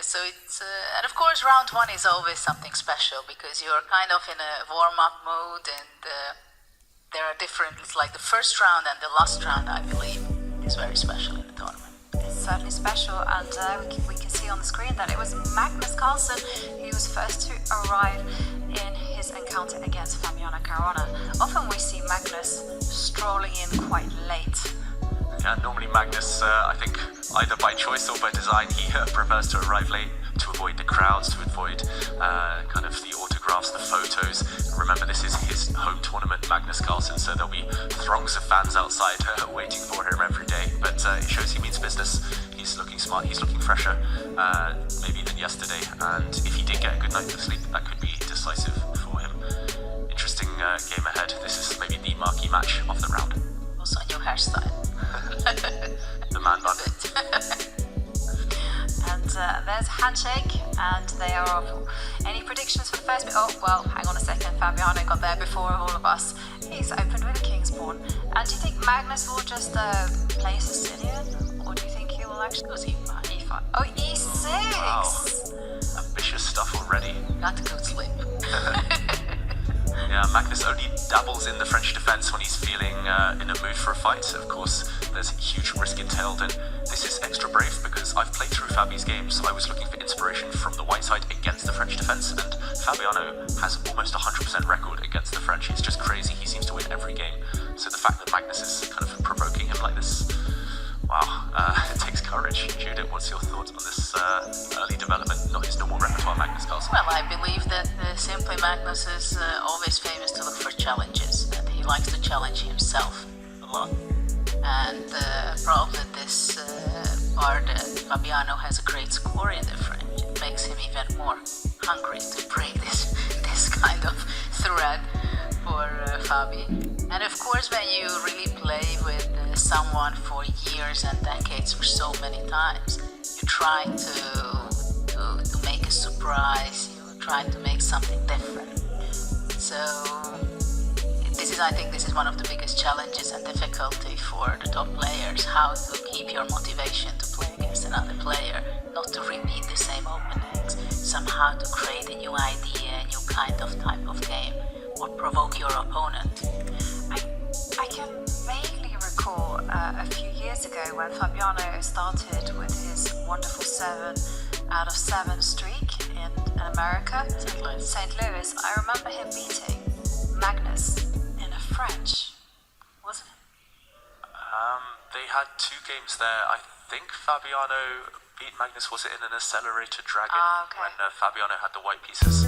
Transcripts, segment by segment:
So it's and of course round one is always something special because you're kind of in a warm-up mode, and there are different. It's like the first round and the last round, I believe, is very special in the tournament. It's certainly special, and we can see on the screen that it was Magnus Carlsen who was first to arrive in his encounter against Fabiano Caruana. Often we see Magnus strolling in quite late. Yeah, normally Magnus, I think either by choice or by design, he prefers to arrive late to avoid the crowds, to avoid kind of the autographs, the photos. Remember, this is his home tournament, Magnus Carlsen, so there'll be throngs of fans outside waiting for him every day. But it shows he means business. He's looking smart, he's looking fresher, maybe than yesterday. And if he did get a good night's sleep, that could be decisive for him. Interesting game ahead. This is maybe the marquee match of the round. Also a new hairstyle. The man bun. And there's a handshake, and they are off. Any predictions for the first bit? Oh, well, hang on a second. Fabiano got there before all of us. He's opened with a king's pawn. And do you think Magnus will just play a Sicilian? Or do you think he will actually go E5? E5. Oh, E6! Wow. Ambitious stuff already. Not a good sleep. Yeah, Magnus only dabbles in the French defense when he's feeling in a mood for a fight. Of course, there's huge risk entailed, and this is extra brave because I've played through Fabi's games. I was looking for inspiration from the white side against the French defense, and Fabiano has almost 100% record against the French. It's just crazy. He seems to win every game. So the fact that Magnus is kind of provoking him like this, wow, it takes courage. Judith, what's your thoughts on this early development, not his normal repertoire, Magnus Carlsen? Well, I believe that simply Magnus is always famous to look for challenges, and he likes to challenge himself a lot. And probably this part that Fabiano has a great score in the French, it makes him even more hungry to break this kind of thread for Fabi. And of course, when you really play with someone for years and decades, for so many times, you try to make a surprise. You try to make something different. So I think this is one of the biggest challenges and difficulty for the top players, how to keep your motivation to play against another player, not to repeat the same openings, somehow to create a new idea, a new kind of type of game, or provoke your opponent. I can vaguely recall a few years ago when Fabiano started with his wonderful 7 out of 7 streak in America, St. Louis. I remember him beating Magnus in a French, wasn't it? They had 2 games there. I think Fabiano beat Magnus, was it in an accelerator dragon, Okay. when Fabiano had the white pieces.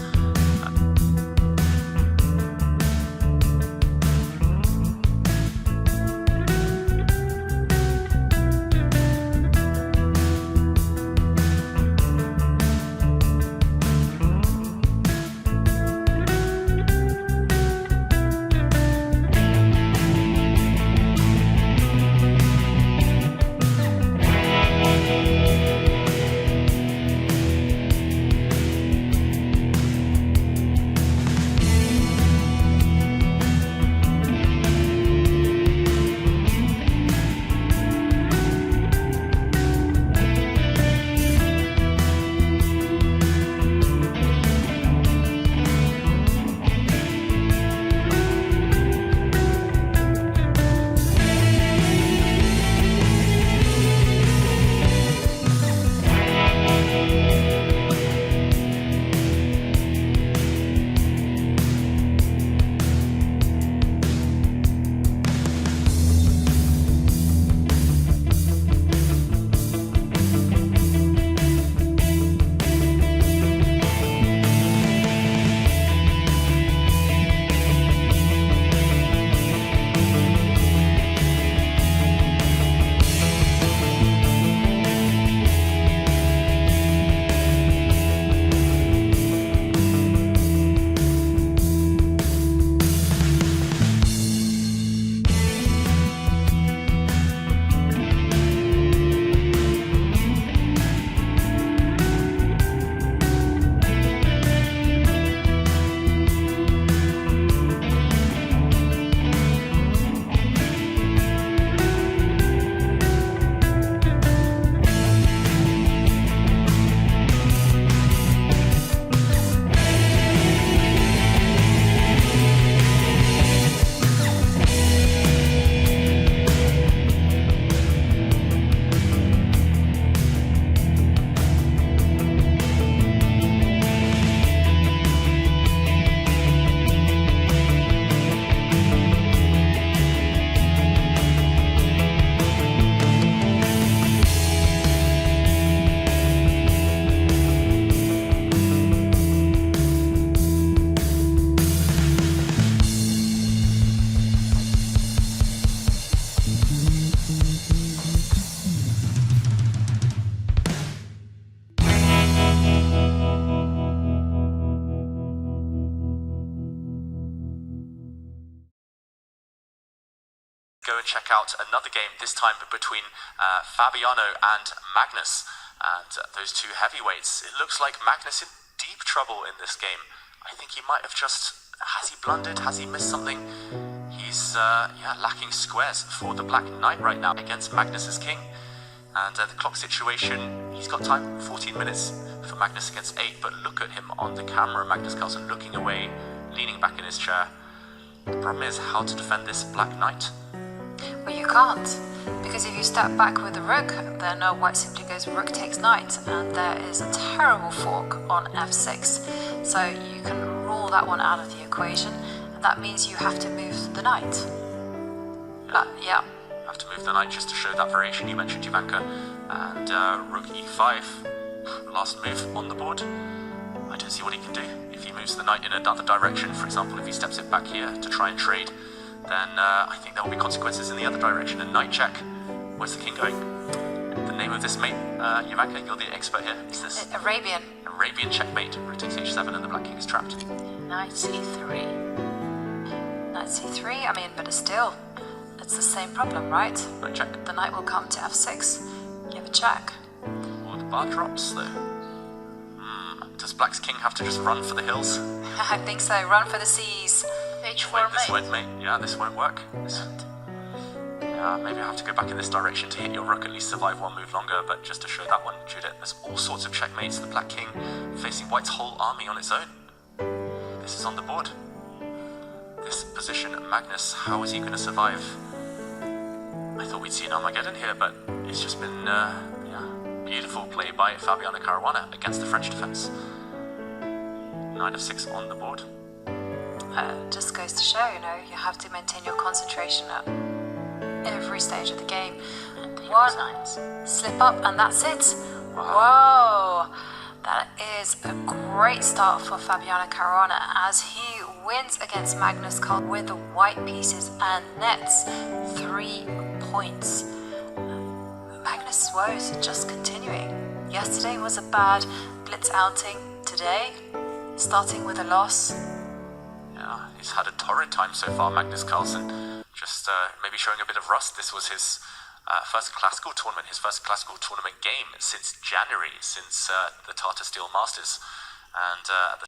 and check out another game, this time between Fabiano and Magnus. And those two heavyweights, it looks like Magnus in deep trouble in this game. I think he might have just, has he blundered? Has he missed something? He's lacking squares for the Black Knight right now against Magnus's king. And the clock situation, he's got time, 14 minutes for Magnus against 8, but look at him on the camera, Magnus Carlsen looking away, leaning back in his chair. The problem is how to defend this Black Knight. Well, you can't, because if you step back with the rook, then white simply goes rook takes knight, and there is a terrible fork on f6. So you can rule that one out of the equation, and that means you have to move the knight. Yeah. Have to move the knight just to show that variation you mentioned, Ivanka. And rook e5, last move on the board. I don't see what he can do. If he moves the knight in another direction, for example, if he steps it back here to try and trade, then I think there will be consequences in the other direction. A knight check. Where's the king going? The name of this mate, Ivanka, you're the expert here. Is this? Arabian. Arabian checkmate. Rook takes h7 and the black king is trapped. Knight c3. Knight c3, I mean, but it's still, it's the same problem, right? Knight check. The knight will come to f6. You have a check. Oh, the bar drops though. Does Black's king have to just run for the hills? I think so. Run for the seas. h4 This mate. won't, mate. Yeah, this won't work. Maybe I have to go back in this direction to hit your rook, at least survive one move longer, but just to show that one, Judith, there's all sorts of checkmates. The Black King facing White's whole army on its own. This is on the board. This position, Magnus, how is he going to survive? I thought we'd see an Armageddon here, but it's just been, beautiful play by Fabiano Caruana against the French defense. Knight of 6 on the board. Just goes to show, you have to maintain your concentration at every stage of the game. And he One resigns. slip up and that's it. Wow. Whoa! That is a great start for Fabiano Caruana as he wins against Magnus Carlsen with the white pieces and nets 3 points. Magnus' woes are just continuing. Yesterday was a bad blitz outing. Today, starting with a loss. Yeah, he's had a torrid time so far, Magnus Carlsen. Just maybe showing a bit of rust. This was his first classical tournament game since January, since the Tata Steel Masters. And at the